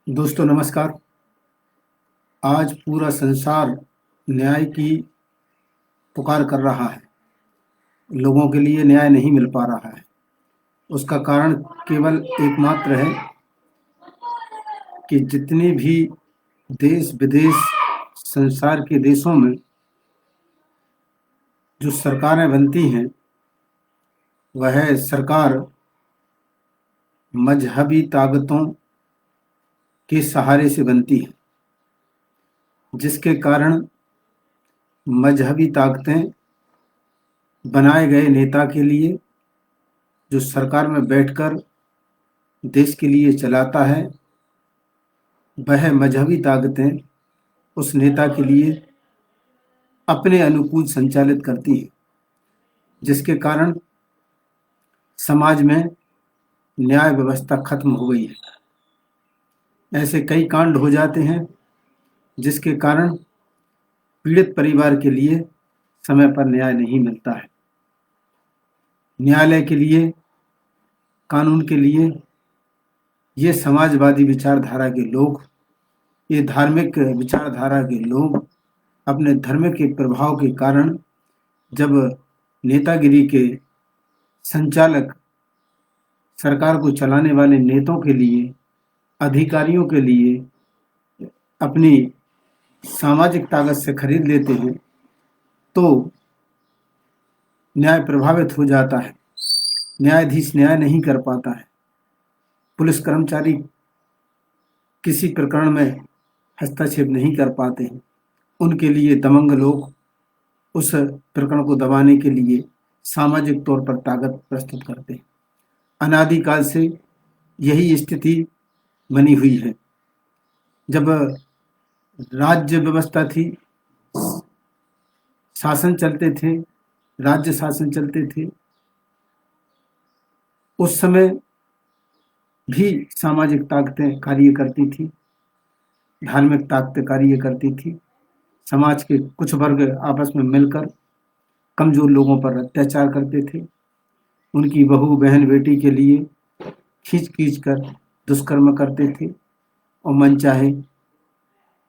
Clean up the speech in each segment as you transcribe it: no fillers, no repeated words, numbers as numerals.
दोस्तों नमस्कार। आज पूरा संसार न्याय की पुकार कर रहा है। लोगों के लिए न्याय नहीं मिल पा रहा है। उसका कारण केवल एकमात्र है कि जितने भी देश विदेश संसार के देशों में जो सरकारें बनती हैं, वह सरकार मजहबी ताकतों के सहारे से बनती है, जिसके कारण मजहबी ताकतें बनाए गए नेता के लिए, जो सरकार में बैठकर देश के लिए चलाता है, वह मजहबी ताकतें उस नेता के लिए अपने अनुकूल संचालित करती है, जिसके कारण समाज में न्याय व्यवस्था खत्म हो गई है। ऐसे कई कांड हो जाते हैं जिसके कारण पीड़ित परिवार के लिए समय पर न्याय नहीं मिलता है। न्यायालय के लिए, कानून के लिए ये समाजवादी विचारधारा के लोग, ये धार्मिक विचारधारा के लोग अपने धर्म के प्रभाव के कारण जब नेतागिरी के संचालक, सरकार को चलाने वाले नेताओं के लिए, अधिकारियों के लिए अपनी सामाजिक ताकत से खरीद लेते हैं, तो न्याय प्रभावित हो जाता है। न्यायाधीश न्याय नहीं कर पाता है। पुलिस कर्मचारी किसी प्रकरण में हस्तक्षेप नहीं कर पाते हैं। उनके लिए दबंग लोग उस प्रकरण को दबाने के लिए सामाजिक तौर पर ताकत प्रस्तुत करते हैं। अनादिकाल से यही स्थिति बनी हुई है। जब राज्य व्यवस्था थी, शासन चलते थे, राज्य शासन चलते थे, उस समय भी सामाजिक ताकतें कार्य करती थी, धार्मिक ताकतें कार्य करती थी। समाज के कुछ वर्ग आपस में मिलकर कमजोर लोगों पर अत्याचार करते थे। उनकी बहू बहन बेटी के लिए खींच खींच कर दुष्कर्म करते थे और मनचाहे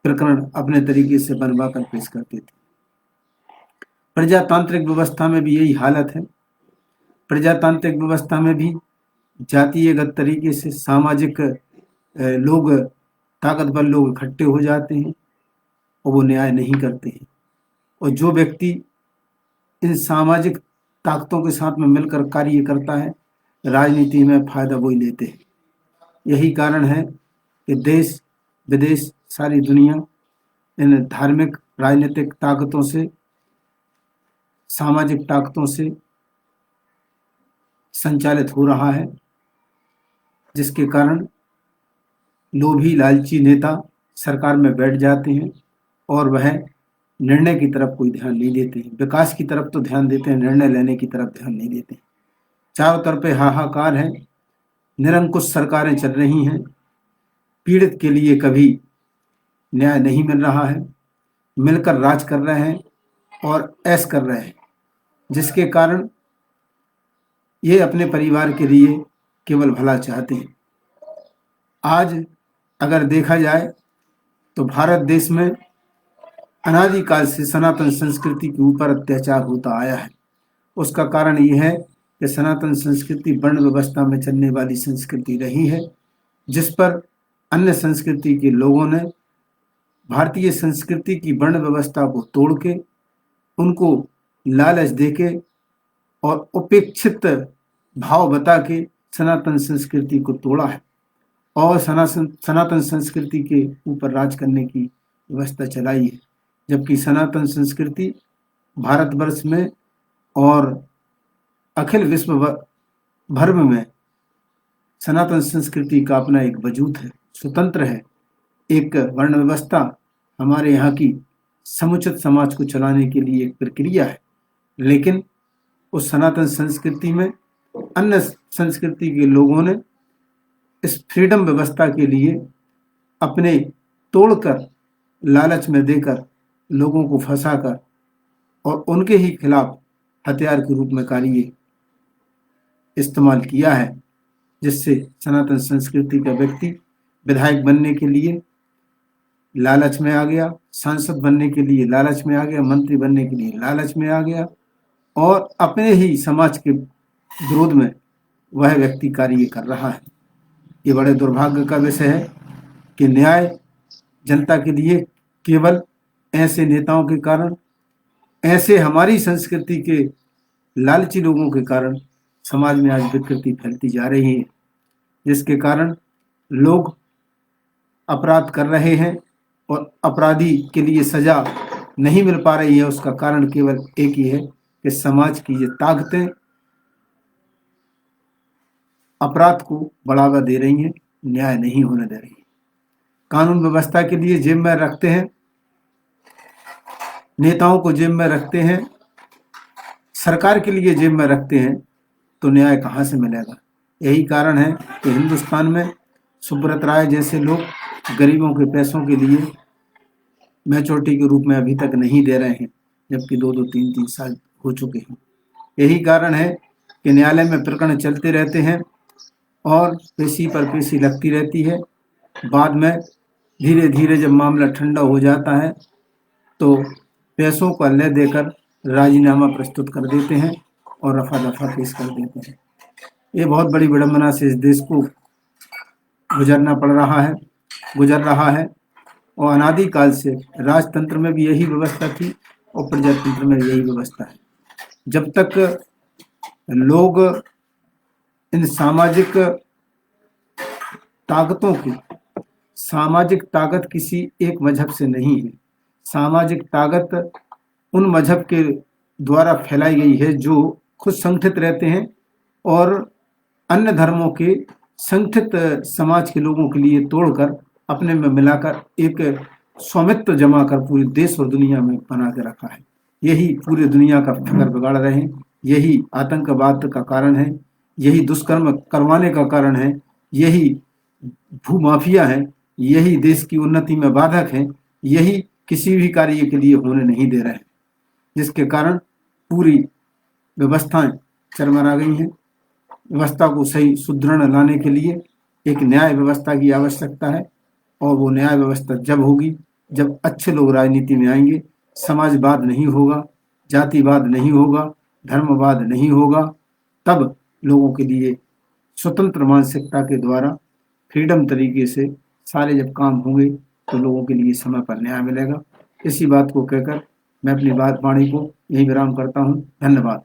प्रकरण अपने तरीके से बनवा कर पेश करते थे। प्रजातांत्रिक व्यवस्था में भी यही हालत है। प्रजातांत्रिक व्यवस्था में भी जातीयगत तरीके से सामाजिक लोग, ताकतवर लोग इकट्ठे हो जाते हैं और वो न्याय नहीं करते हैं। और जो व्यक्ति इन सामाजिक ताकतों के साथ में मिलकर कार्य करता है, राजनीति में फायदा वही लेते हैं। यही कारण है कि देश विदेश सारी दुनिया इन धार्मिक राजनीतिक ताकतों से, सामाजिक ताकतों से संचालित हो रहा है, जिसके कारण लोभी लालची नेता सरकार में बैठ जाते हैं और वह निर्णय की तरफ कोई ध्यान नहीं देते हैं। विकास की तरफ तो ध्यान देते हैं, निर्णय लेने की तरफ ध्यान नहीं देते हैं। चारों तरफ हाहाकार है, निरंकुश सरकारें चल रही हैं, पीड़ित के लिए कभी न्याय नहीं मिल रहा है, मिलकर राज कर रहे हैं और ऐश कर रहे हैं, जिसके कारण ये अपने परिवार के लिए केवल भला चाहते हैं। आज अगर देखा जाए तो भारत देश में अनादिकाल से सनातन संस्कृति के ऊपर अत्याचार होता आया है। उसका कारण यह है कि सनातन संस्कृति वर्ण व्यवस्था में चलने वाली संस्कृति रही है, जिस पर अन्य संस्कृति के लोगों ने भारतीय संस्कृति की वर्ण व्यवस्था को तोड़ के, उनको लालच देके और उपेक्षित भाव बता के सनातन संस्कृति को तोड़ा है और सनातन संस्कृति के ऊपर राज करने की व्यवस्था चलाई है। जबकि सनातन संस्कृति भारतवर्ष में और अखिल विश्व भर में सनातन संस्कृति का अपना एक वजूद है, स्वतंत्र है। एक वर्ण व्यवस्था हमारे यहाँ की समुचित समाज को चलाने के लिए एक प्रक्रिया है, लेकिन उस सनातन संस्कृति में अन्य संस्कृति के लोगों ने इस फ्रीडम व्यवस्था के लिए अपने तोड़कर, लालच में देकर, लोगों को फंसाकर और उनके ही खिलाफ हथियार के रूप में कार्य इस्तेमाल किया है, जिससे सनातन संस्कृति का व्यक्ति विधायक बनने के लिए लालच में आ गया, सांसद बनने के लिए लालच में आ गया, मंत्री बनने के लिए लालच में आ गया और अपने ही समाज के विरोध में वह व्यक्ति कार्य कर रहा है। ये बड़े दुर्भाग्य का विषय है कि न्याय जनता के लिए केवल ऐसे नेताओं के कारण, ऐसे हमारी संस्कृति के लालची लोगों के कारण समाज में आज विकृति फैलती जा रही है, जिसके कारण लोग अपराध कर रहे हैं और अपराधी के लिए सजा नहीं मिल पा रही है। उसका कारण केवल एक ही है कि समाज की ये ताकतें अपराध को बढ़ावा दे रही हैं, न्याय नहीं होने दे रही है। कानून व्यवस्था के लिए जेब में रखते हैं, नेताओं को जेब में रखते हैं, सरकार के लिए जेब में रखते हैं, तो न्याय कहाँ से मिलेगा। यही कारण है कि हिंदुस्तान में सुब्रत राय जैसे लोग गरीबों के पैसों के लिए मैच्योरिटी के रूप में अभी तक नहीं दे रहे हैं, जबकि 2-2, 3-3 साल हो चुके हैं। यही कारण है कि न्यायालय में प्रकरण चलते रहते हैं और पेशी पर पेशी लगती रहती है। बाद में धीरे धीरे जब मामला ठंडा हो जाता है तो पैसों को ले देकर राजीनामा प्रस्तुत कर देते हैं और रफा दफा पेश कर देते हैं। ये बहुत बड़ी विडंबना से इस देश को गुजर रहा है और अनादिकाल से राजतंत्र में भी यही व्यवस्था थी और प्रजातंत्र में यही व्यवस्था है। जब तक लोग इन सामाजिक ताकत किसी एक मजहब से नहीं है। सामाजिक ताकत उन मजहब के द्वारा फैलाई गई है जो खुद संगठित रहते हैं और अन्य धर्मों के संगठित समाज के लोगों के लिए तोड़कर अपने में मिलाकर एक स्वामित्व जमा कर पूरे देश और दुनिया में बना के रखा है। यही पूरी दुनिया का फिक्र बिगाड़ रहे हैं, यही आतंकवाद का कारण है, यही दुष्कर्म करवाने का कारण है, यही भूमाफिया है, यही देश की उन्नति में बाधक है, यही किसी भी कार्य के लिए होने नहीं दे रहे हैं, जिसके कारण पूरी व्यवस्थाएं चरमरा गई हैं। व्यवस्था को सही सुदृढ़ लाने के लिए एक न्याय व्यवस्था की आवश्यकता है और वो न्याय व्यवस्था जब होगी जब अच्छे लोग राजनीति में आएंगे, समाजवाद नहीं होगा, जातिवाद नहीं होगा, धर्मवाद नहीं होगा, तब लोगों के लिए स्वतंत्र मानसिकता के द्वारा फ्रीडम तरीके से सारे जब काम होंगे तो लोगों के लिए समय पर न्याय मिलेगा। इसी बात को कहकर मैं अपनी वाणी को यही विराम करता हूँ। धन्यवाद।